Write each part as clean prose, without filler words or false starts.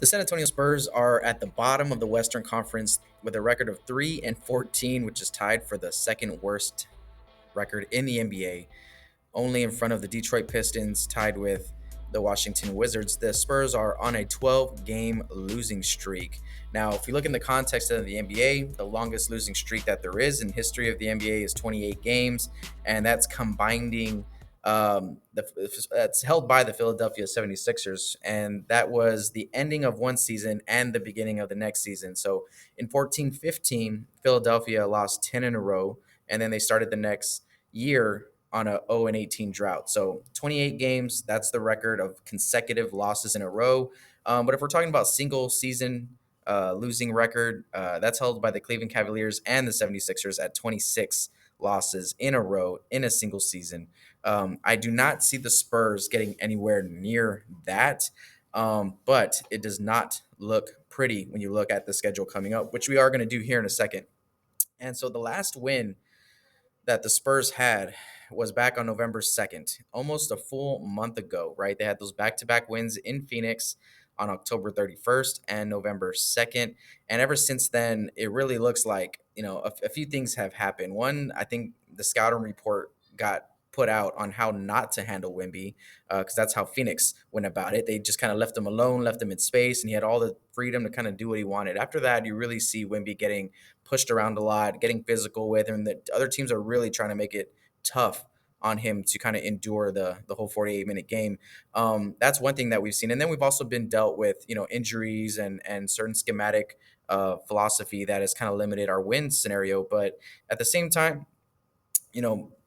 The San Antonio Spurs are at the bottom of the Western Conference with a record of 3-14, which is tied for the second worst record in the NBA, only in front of the Detroit Pistons, tied with the Washington Wizards. The Spurs are on a 12-game losing streak. Now, if you look in the context of the NBA, the longest losing streak that there is in history of the NBA is 28 games, and that's combining that's held by the Philadelphia 76ers, and that was the ending of one season and the beginning of the next season. So in 14-15, Philadelphia lost 10 in a row, and then they started the next year on a 0-18 drought. So 28 games, that's the record of consecutive losses in a row. But if we're talking about single season losing record, that's held by the Cleveland Cavaliers and the 76ers at 26 losses in a row in a single season. I do not see the Spurs getting anywhere near that, but it does not look pretty when you look at the schedule coming up, which we are going to do here in a second. And so the last win that the Spurs had was back on November 2nd, almost a full month ago, right? They had those back to back wins in Phoenix on October 31st and November 2nd. And ever since then, it really looks like, a few things have happened. One, I think the scouting report got put out on how not to handle Wemby, because that's how Phoenix went about it. They just kind of left him alone, left him in space, and he had all the freedom to kind of do what he wanted. After that, you really see Wemby getting pushed around a lot, getting physical with him. The other teams are really trying to make it tough on him to kind of endure the whole 48-minute game. That's one thing that we've seen. And then we've also been dealt with, injuries and certain schematic philosophy that has kind of limited our win scenario. But at the same time,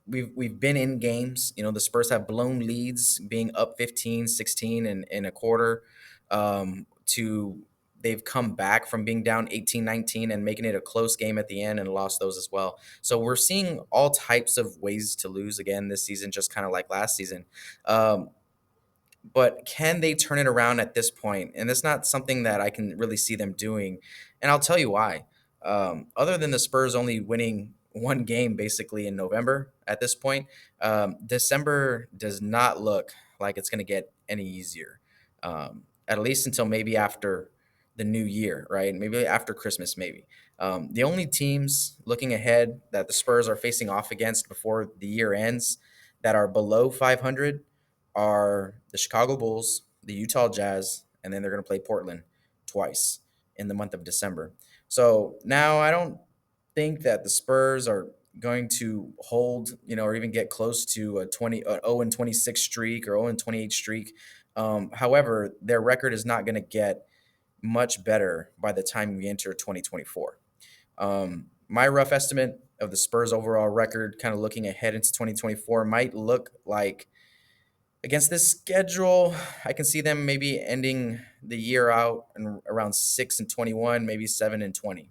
we've been in games. The Spurs have blown leads, being up 15, 16 in a quarter, to they've come back from being down 18-19 and making it a close game at the end and lost those as well. So we're seeing all types of ways to lose again this season, just kind of like last season. But can they turn it around at this point? And it's not something that I can really see them doing. And I'll tell you why. Other than the Spurs only winning one game basically in November at this point, December does not look like it's going to get any easier, at least until maybe after the new year, right? Maybe after Christmas, maybe. The only teams looking ahead that the Spurs are facing off against before the year ends that are below 500 are the Chicago Bulls, the Utah Jazz, and then they're going to play Portland twice in the month of December. So now I don't think that the Spurs are going to hold, or even get close to a 0-26 streak or 0-28 streak. However, their record is not going to get much better by the time we enter 2024. My rough estimate of the Spurs' overall record, kind of looking ahead into 2024, might look like against this schedule, I can see them maybe ending the year out in around 6-21, maybe 7-20,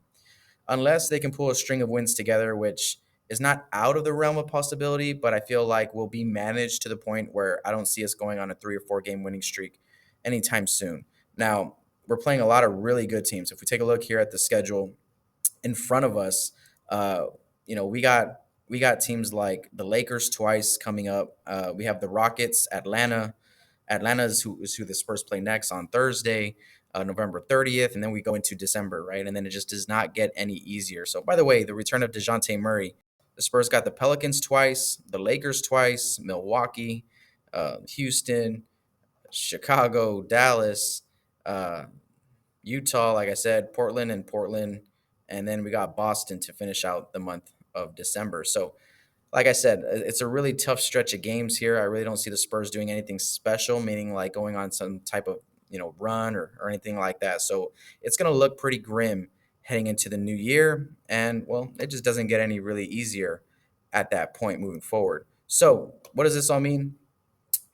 unless they can pull a string of wins together, which is not out of the realm of possibility, but I feel like will be managed to the point where I don't see us going on a 3 or 4 game winning streak anytime soon. Now, we're playing a lot of really good teams. If we take a look here at the schedule in front of us, uh, we got teams like the Lakers twice coming up. We have the Rockets, Atlanta. Atlanta is who the Spurs play next on Thursday, November 30th, and then we go into December, right? And then it just does not get any easier. So, by the way, the return of DeJounte Murray, the Spurs got the Pelicans twice, the Lakers twice, Milwaukee, Houston, Chicago, Dallas, uh, Utah, like I said, Portland, and then we got Boston to finish out the month of December. So, like I said, it's a really tough stretch of games here. I really don't see the Spurs doing anything special, meaning like going on some type of run or anything like that. So it's going to look pretty grim heading into the new year, and well, it just doesn't get any really easier at that point moving forward. So what does this all mean?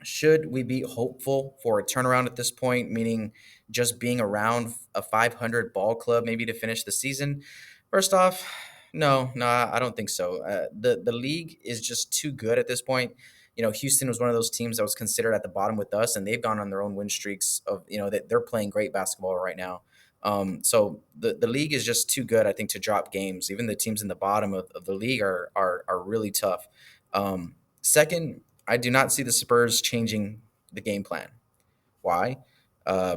Should we be hopeful for a turnaround at this point, meaning just being around a 500 ball club maybe to finish the season? First off, no, I don't think so. The league is just too good at this point. Houston was one of those teams that was considered at the bottom with us, and they've gone on their own win streaks of that they're playing great basketball right now. So the league is just too good, I think, to drop games. Even the teams in the bottom of the league are really tough. Second, I do not see the Spurs changing the game plan. Why?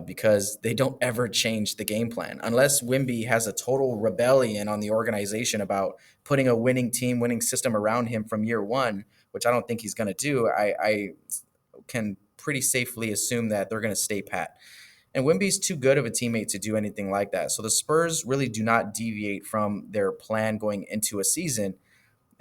because they don't ever change the game plan unless Wimby has a total rebellion on the organization about putting a winning team, winning system around him from year one, which I don't think he's going to do. I can pretty safely assume that they're going to stay pat. And Wimby's too good of a teammate to do anything like that. So the Spurs really do not deviate from their plan going into a season.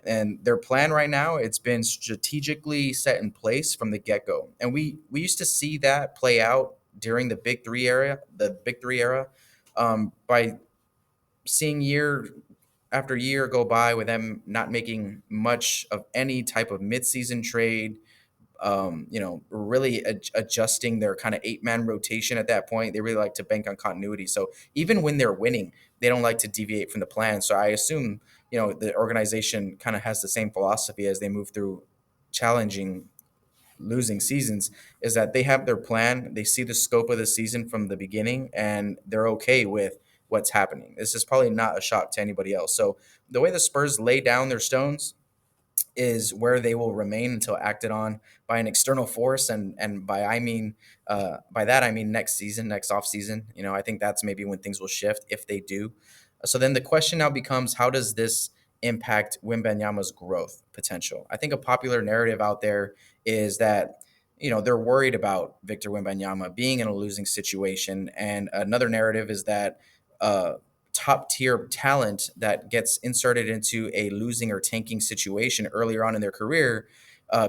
And their plan right now, it's been strategically set in place from the get-go. And we used to see that play out during the big three era, by seeing year after year go by with them not making much of any type of midseason trade, really adjusting their kind of eight-man rotation at that point. They really like to bank on continuity. So even when they're winning, they don't like to deviate from the plan. So I assume, the organization kind of has the same philosophy as they move through challenging losing seasons, is that they have their plan, they see the scope of the season from the beginning, and they're okay with what's happening. This is probably not a shock to anybody else. So the way the Spurs lay down their stones is where they will remain until acted on by an external force, and by that I mean next season, next off season. I think that's maybe when things will shift if they do. So then the question now becomes, how does this impact Wembanyama's growth potential? I think a popular narrative out there is that they're worried about Victor Wembanyama being in a losing situation, and another narrative is that top tier talent that gets inserted into a losing or tanking situation earlier on in their career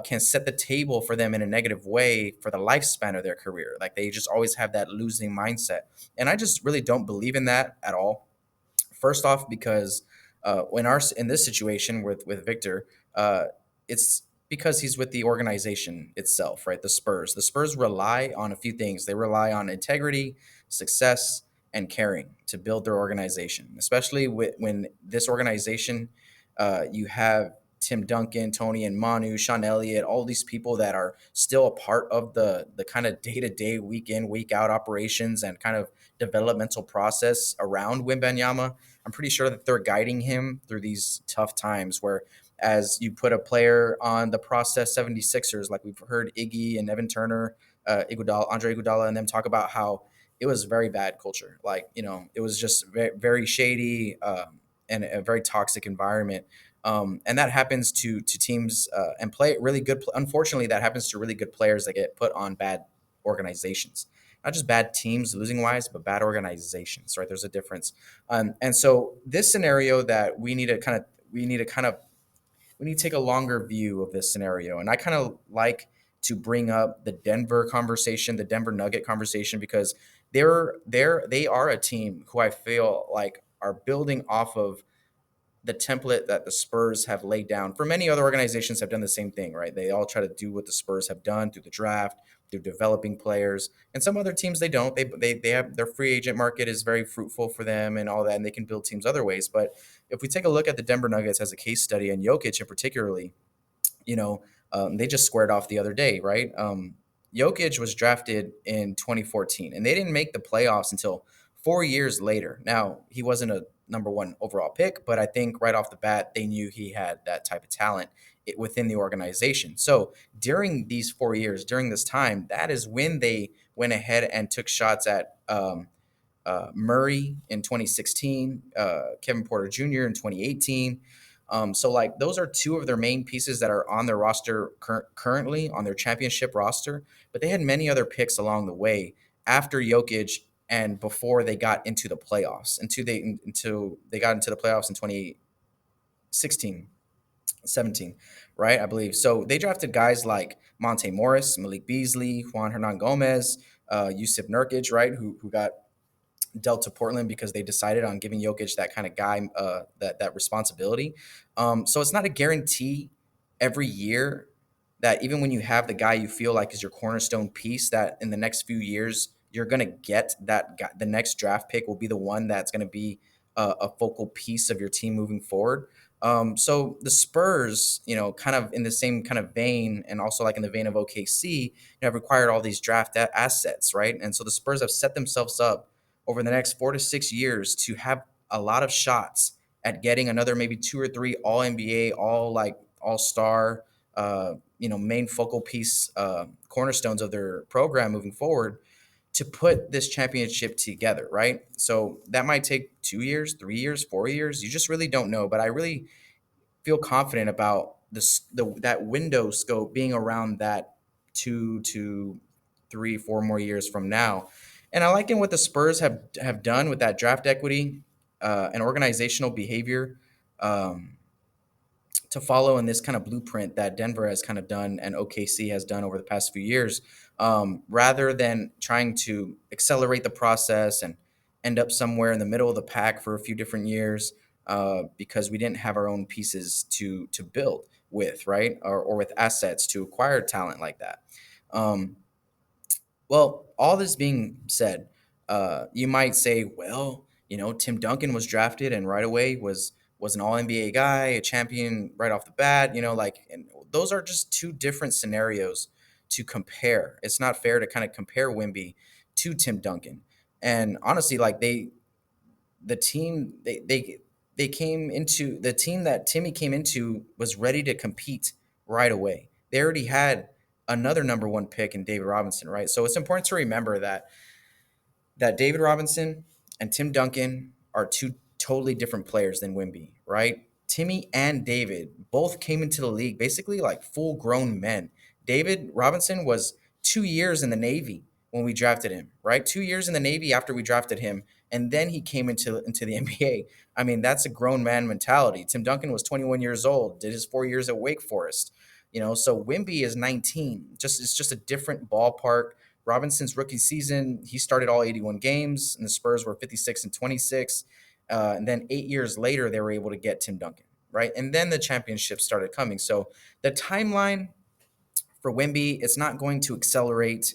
can set the table for them in a negative way for the lifespan of their career. Like, they just always have that losing mindset. And I just really don't believe in that at all. First off, because in this situation with Victor, it's because he's with the organization itself, right? The Spurs. The Spurs rely on a few things. They rely on integrity, success, and caring to build their organization. Especially when this organization, you have Tim Duncan, Tony and Manu, Sean Elliott, all these people that are still a part of the kind of day to day, week in, week out operations and kind of developmental process around Wembanyama. I'm pretty sure that they're guiding him through these tough times where, as you put a player on the process 76ers, like we've heard Iggy and Evan Turner, Andre Iguodala, and them talk about how it was very bad culture. Like, it was just very, very shady, and a very toxic environment. And that happens to teams, and play really good. Unfortunately, that happens to really good players that get put on bad organizations, not just bad teams losing wise, but bad organizations, right? There's a difference. And so this scenario that we need to take a longer view of this scenario. And I kind of like to bring up the Denver conversation, the Denver Nugget conversation, because they are a team who I feel like are building off of the template that the Spurs have laid down. For many other organizations have done the same thing, right? They all try to do what the Spurs have done through the draft, through developing players. And some other teams, they don't. They have their free agent market is very fruitful for them and all that, and they can build teams other ways. But if we take a look at the Denver Nuggets as a case study, and Jokic in particularly, you know, they just squared off the other day, right? Jokic was drafted in 2014, and they didn't make the playoffs until 4 years later. Now, he wasn't a number one overall pick, but I think right off the bat, they knew he had that type of talent within the organization. So during these 4 years, during this time, that is when they went ahead and took shots at Murray in 2016, Kevin Porter Jr. in 2018. So like those are two of their main pieces that are on their roster currently on their championship roster, but they had many other picks along the way after Jokic and before they got into the playoffs, until they got into the playoffs in 2016, 17, right? I believe. So they drafted guys like Monte Morris, Malik Beasley, Juan Hernan Gomez, Yusuf Nurkic, right? Who got dealt to Portland because they decided on giving Jokic that kind of guy, that responsibility. So it's not a guarantee every year that even when you have the guy you feel like is your cornerstone piece, that in the next few years you're going to get that guy, the next draft pick will be the one that's going to be a focal piece of your team moving forward. So the Spurs, kind of in the same kind of vein, and also like in the vein of OKC, have required all these draft assets, right? And so the Spurs have set themselves up over the next 4 to 6 years to have a lot of shots at getting another maybe two or three all NBA, all star, main focal piece cornerstones of their program moving forward. to put this championship together, right? So that might take 2 years, 3 years, 4 years. You just really don't know. But I really feel confident about that window scope being around that 2 to 3, 4 more years from now. And I like in what the Spurs have done with that draft equity and organizational behavior. Um, to follow in this kind of blueprint that Denver has kind of done and OKC has done over the past few years, rather than trying to accelerate the process and end up somewhere in the middle of the pack for a few different years because we didn't have our own pieces to build with, right? Or with assets to acquire talent like that. Um, well, all this being said, you might say, well, Tim Duncan was drafted and right away was an All NBA guy, a champion right off the bat. And those are just two different scenarios to compare. It's not fair to kind of compare Wemby to Tim Duncan. And honestly, like the team they came into the team that Timmy came into was ready to compete right away. They already had another number one pick in David Robinson, right? So it's important to remember that David Robinson and Tim Duncan are two totally different players than Wemby, right? Timmy and David both came into the league basically like full grown men. David Robinson was 2 years in the Navy when we drafted him, right? 2 years in the Navy after we drafted him, and then he came into the NBA. I mean, that's a grown man mentality. Tim Duncan was 21 years old, did his 4 years at Wake Forest. So Wemby is 19. It's just a different ballpark. Robinson's rookie season, he started all 81 games, and the Spurs were 56 and 26. And then 8 years later, they were able to get Tim Duncan, right? And then the championship started coming. So the timeline for Wemby, it's not going to accelerate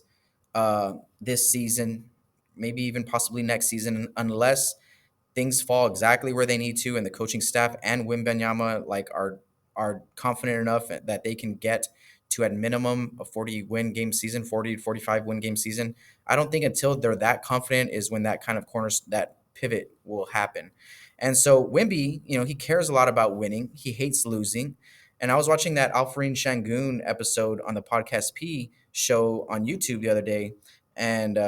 this season, maybe even possibly next season, unless things fall exactly where they need to, and the coaching staff and Wembanyamas are confident enough that they can get to at minimum a 40 win game season, 40 to 45 win game season. I don't think until they're that confident is when that kind of that pivot will happen. And so Wemby, he cares a lot about winning. He hates losing. And I was watching that Alfarine Shangoon episode on the Podcast P show on YouTube the other day, and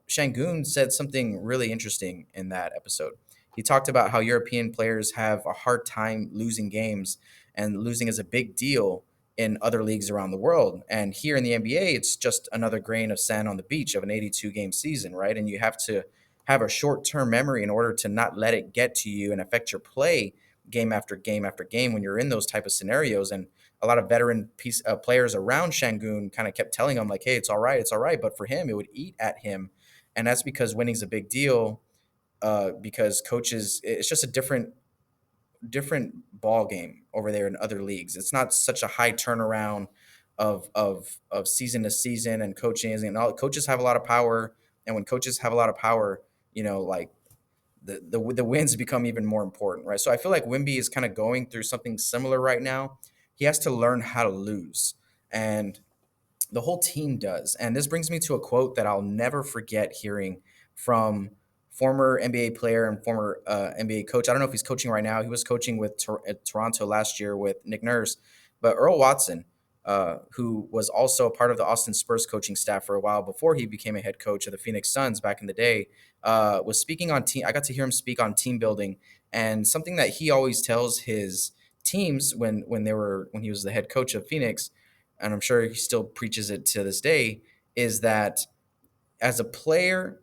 Shangoon said something really interesting in that episode. He talked about how European players have a hard time losing games, and losing is a big deal in other leagues around the world. And here in the NBA, it's just another grain of sand on the beach of an 82 game season, right? And you have to have a short term memory in order to not let it get to you and affect your play game after game after game when you're in those type of scenarios. And a lot of veteran players around Shangoon kind of kept telling him like, hey, it's all right, it's all right. But for him, it would eat at him. And that's because winning's a big deal, because coaches, it's just a different ball game over there in other leagues. It's not such a high turnaround of season to season, and coaching and all. Coaches have a lot of power, and when coaches have a lot of power, like the wins become even more important, right? So I feel like Wemby is kind of going through something similar right now. He has to learn how to lose, and the whole team does. And this brings me to a quote that I'll never forget hearing from former NBA player and former NBA coach. I don't know if he's coaching right now. He was coaching with Toronto last year with Nick Nurse, but Earl Watson, who was also a part of the Austin Spurs coaching staff for a while before he became a head coach of the Phoenix Suns back in the day, was speaking on team. I got to hear him speak on team building, and something that he always tells his teams when he was the head coach of Phoenix, and I'm sure he still preaches it to this day, is that as a player,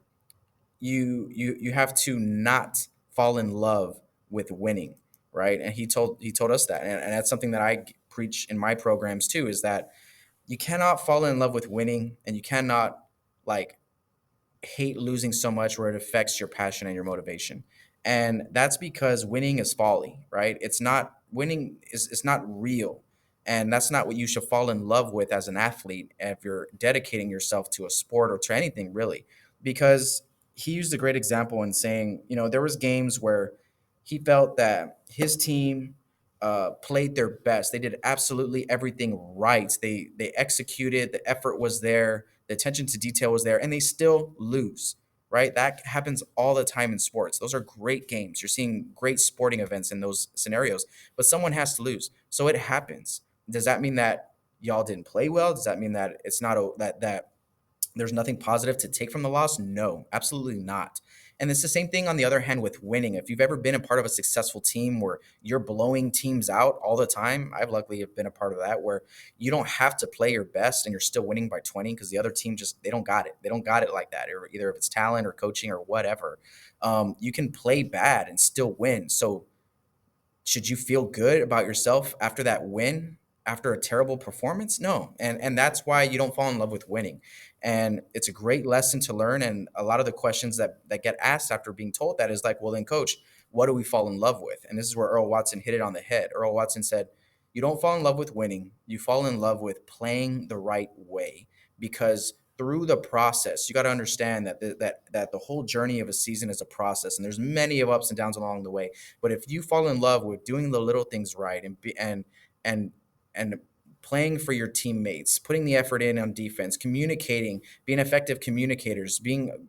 you have to not fall in love with winning, right? And he told us that, and that's something that I preach in my programs too, is that you cannot fall in love with winning, and you cannot like hate losing so much where it affects your passion and your motivation. And that's because winning is folly, right? It's not real. And that's not what you should fall in love with as an athlete if you're dedicating yourself to a sport or to anything really. Because he used a great example in saying, there was games where he felt that his team played their best. They did absolutely everything right. They executed. The effort was there. The attention to detail was there, and they still lose. Right? That happens all the time in sports. Those are great games. You're seeing great sporting events in those scenarios, but someone has to lose. So it happens. Does that mean that y'all didn't play well? Does that mean that it's not that There's nothing positive to take from the loss? No, absolutely not. And it's the same thing on the other hand with winning. If you've ever been a part of a successful team where you're blowing teams out all the time, I've luckily have been a part of that where you don't have to play your best and you're still winning by 20 because the other team just they don't got it. They don't got it like that. Or either if it's talent or coaching or whatever, you can play bad and still win. So should you feel good about yourself after that win, after a terrible performance? No. And that's why you don't fall in love with winning. And it's a great lesson to learn. And a lot of the questions that get asked after being told that is like, well, then coach, what do we fall in love with? And this is where Earl Watson hit it on the head. Earl Watson said, you don't fall in love with winning. You fall in love with playing the right way because through the process, you got to understand that the whole journey of a season is a process, and there's many of ups and downs along the way. But if you fall in love with doing the little things right and and playing for your teammates, putting the effort in on defense, communicating, being effective communicators, being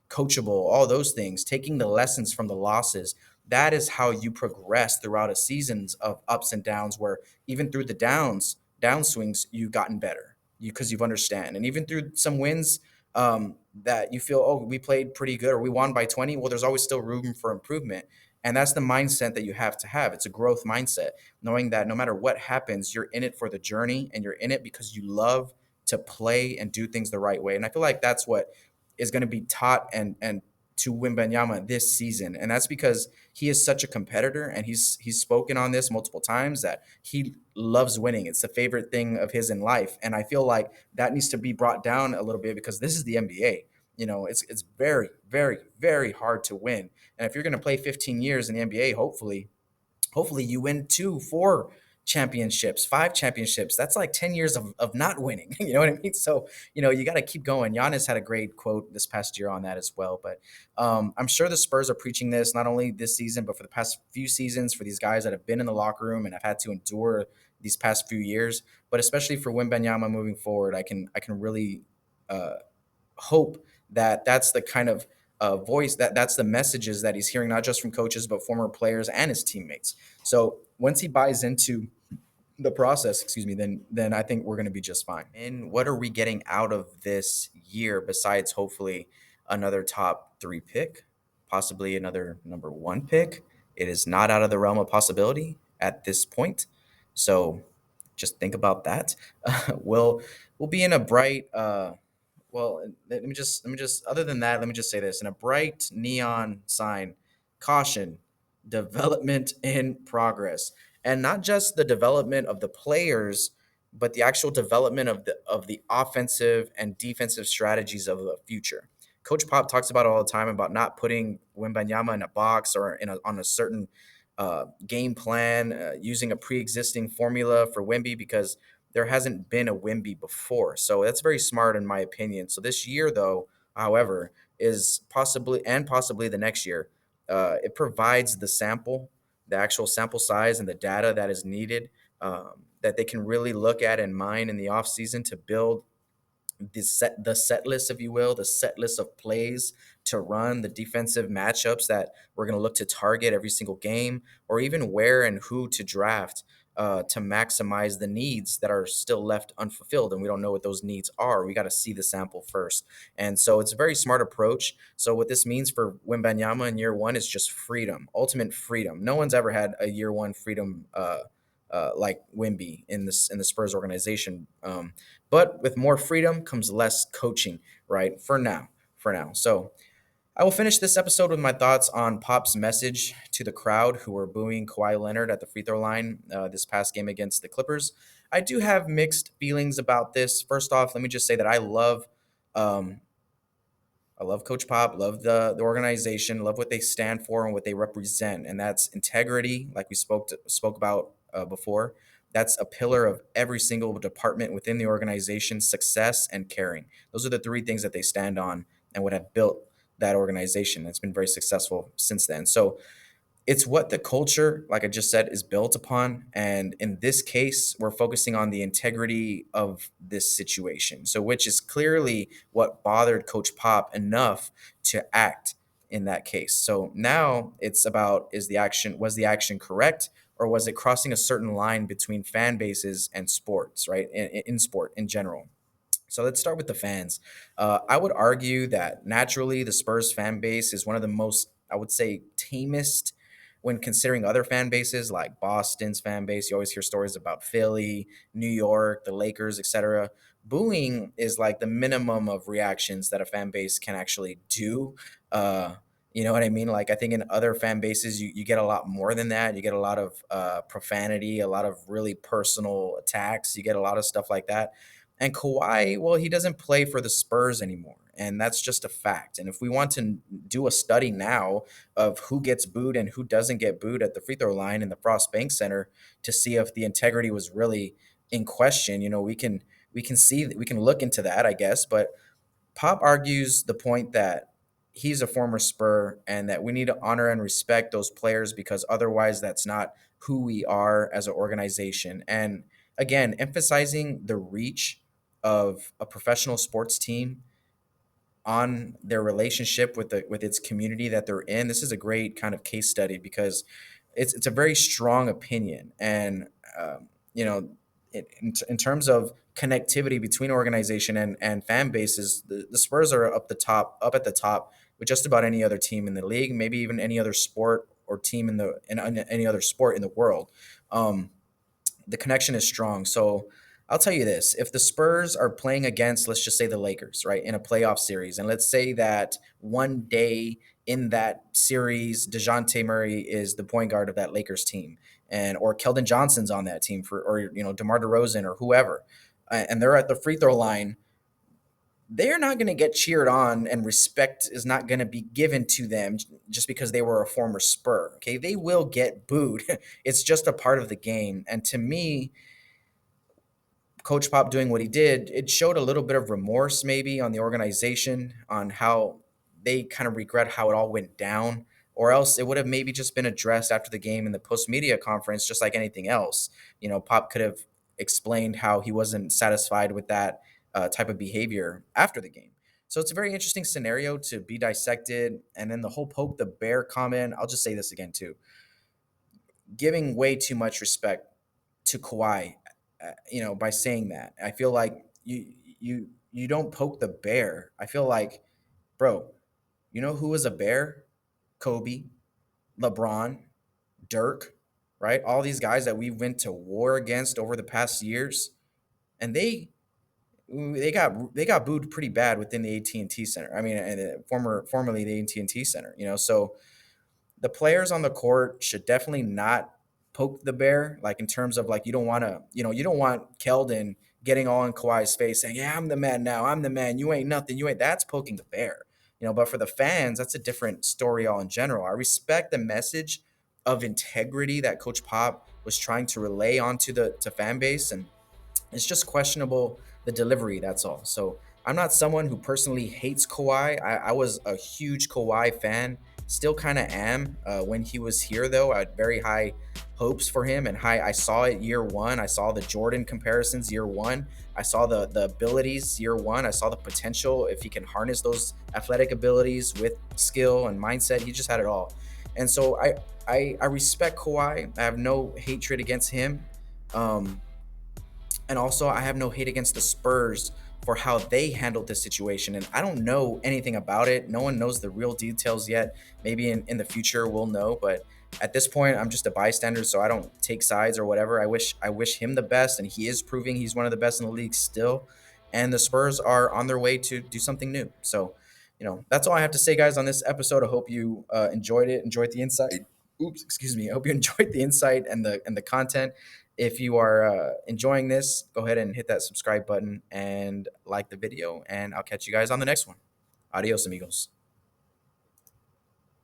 coachable, all those things, taking the lessons from the losses, that is how you progress throughout a seasons of ups and downs. Where even through the downswings, you've gotten better because you've understand, and even through some wins that you feel, oh, we played pretty good or we won by 20. Well, there's always still room for improvement. And that's the mindset that you have to have. It's a growth mindset, knowing that no matter what happens, you're in it for the journey and you're in it because you love to play and do things the right way. And I feel like that's what is going to be taught and to Wembanyamas this season. And that's because he is such a competitor and he's spoken on this multiple times that he loves winning. It's the favorite thing of his in life. And I feel like that needs to be brought down a little bit because this is the NBA. It's very, very, very hard to win. And if you're going to play 15 years in the NBA, hopefully you win 2, 4 championships, 5 championships. That's like 10 years of not winning. You know what I mean? So, you got to keep going. Giannis had a great quote this past year on that as well. But I'm sure the Spurs are preaching this not only this season, but for the past few seasons for these guys that have been in the locker room and have had to endure these past few years. But especially for Wembanyama moving forward, I can really hope that that's the kind of voice that's the messages that he's hearing, not just from coaches, but former players and his teammates. So once he buys into the process, excuse me, then I think we're going to be just fine. And what are we getting out of this year besides hopefully another top 3 pick, possibly another number 1 pick? It is not out of the realm of possibility at this point. So just think about that. We'll be in a bright well, let me just other than that, let me just say this. In a bright neon sign, caution, development in progress. And not just the development of the players, but the actual development of the offensive and defensive strategies of the future. Coach Pop talks about it all the time about not putting Wembanyama in a box or on a certain game plan, using a pre-existing formula for Wemby because there hasn't been a Wemby before. So that's very smart in my opinion. So this year, though, however, is possibly the next year, it provides the actual sample size and the data that is needed, that they can really look at and mine in the offseason to build the set list, if you will, the set list of plays to run, the defensive matchups that we're going to look to target every single game, or even where and who to draft to maximize the needs that are still left unfulfilled. And we don't know what those needs are. We got to see the sample first. And so it's a very smart approach. So what this means for Wembanyama in year one is just freedom, ultimate freedom. No one's ever had a year one freedom like Wemby in the Spurs organization. But with more freedom comes less coaching, right? For now. So I will finish this episode with my thoughts on Pop's message to the crowd who were booing Kawhi Leonard at the free throw line this past game against the Clippers. I do have mixed feelings about this. First off, let me just say that um, I love Coach Pop, love the organization, love what they stand for and what they represent, and that's integrity, like we spoke about before. That's a pillar of every single department within the organization: success and caring. Those are the 3 things that they stand on and what have built that organization. It's been very successful since then. So it's what the culture, like I just said, is built upon. And in this case, we're focusing on the integrity of this situation. So, which is clearly what bothered Coach Pop enough to act in that case. So now it's about, was the action correct? Or was it crossing a certain line between fan bases and sports, right? In sport in general. So let's start with the fans. I would argue that naturally the Spurs fan base is one of the most, I would say, tamest when considering other fan bases like Boston's fan base. You always hear stories about Philly, New York, the Lakers, etc. Booing is like the minimum of reactions that a fan base can actually do. Uh, you know what I mean? Like I think in other fan bases, you get a lot more than that. You get a lot of profanity, a lot of really personal attacks. You get a lot of stuff like that. And Kawhi, well, he doesn't play for the Spurs anymore. And that's just a fact. And if we want to do a study now of who gets booed and who doesn't get booed at the free throw line in the Frost Bank Center to see if the integrity was really in question, we can see we can look into that, I guess. But Pop argues the point that he's a former Spur and that we need to honor and respect those players because otherwise that's not who we are as an organization. And again, emphasizing the reach of a professional sports team on their relationship with its community that they're in. This is a great kind of case study because it's a very strong opinion, and you know, in terms of connectivity between organization and fan bases, the Spurs are up at the top with just about any other team in the league, maybe even any other sport or team in any other sport in the world. Um, the connection is strong. So I'll tell you this: if the Spurs are playing against, let's just say the Lakers, right, in a playoff series, and let's say that one day in that series, DeJounte Murray is the point guard of that Lakers team, and or Keldon Johnson's on that team for, or DeMar DeRozan or whoever, and they're at the free throw line, they're not going to get cheered on, and respect is not going to be given to them just because they were a former Spur. Okay, they will get booed. It's just a part of the game, and to me, Coach Pop doing what he did, it showed a little bit of remorse maybe on the organization on how they kind of regret how it all went down, or else it would have maybe just been addressed after the game in the post media conference, just like anything else. Pop could have explained how he wasn't satisfied with that type of behavior after the game. So it's a very interesting scenario to be dissected. And then the whole poke the bear comment, I'll just say this again too, giving way too much respect to Kawhi, by saying that. I feel like you don't poke the bear. I feel like, bro, you know who was a bear? Kobe, LeBron, Dirk, right? All these guys that we went to war against over the past years, and they got booed pretty bad within the AT&T Center. I mean, and formerly the AT&T Center. So the players on the court should definitely not poke the bear, like in terms of like you don't want Keldon getting all in Kawhi's face saying, "Yeah, I'm the man now. I'm the man. You ain't nothing. You ain't." That's poking the bear. But for the fans, that's a different story all in general. I respect the message of integrity that Coach Pop was trying to relay onto the to fan base, and it's just questionable the delivery. That's all. So I'm not someone who personally hates Kawhi. I was a huge Kawhi fan. Still kind of am. When he was here, though, I had very high hopes for him, and high. I saw it year one. I saw the Jordan comparisons year one. I saw the abilities year one. I saw the potential if he can harness those athletic abilities with skill and mindset. He just had it all, and so I respect Kawhi. I have no hatred against him. Um, and also, I have no hate against the Spurs for how they handled this situation. And I don't know anything about it. No one knows the real details yet. Maybe in the future we'll know. But at this point, I'm just a bystander, so I don't take sides or whatever. I wish him the best, and he is proving he's one of the best in the league still. And the Spurs are on their way to do something new. So, that's all I have to say, guys, on this episode. I hope you enjoyed it, enjoyed the insight. Oops, excuse me. I hope you enjoyed the insight and the content. If you are enjoying this, go ahead and hit that subscribe button and like the video, and I'll catch you guys on the next one. Adios, amigos.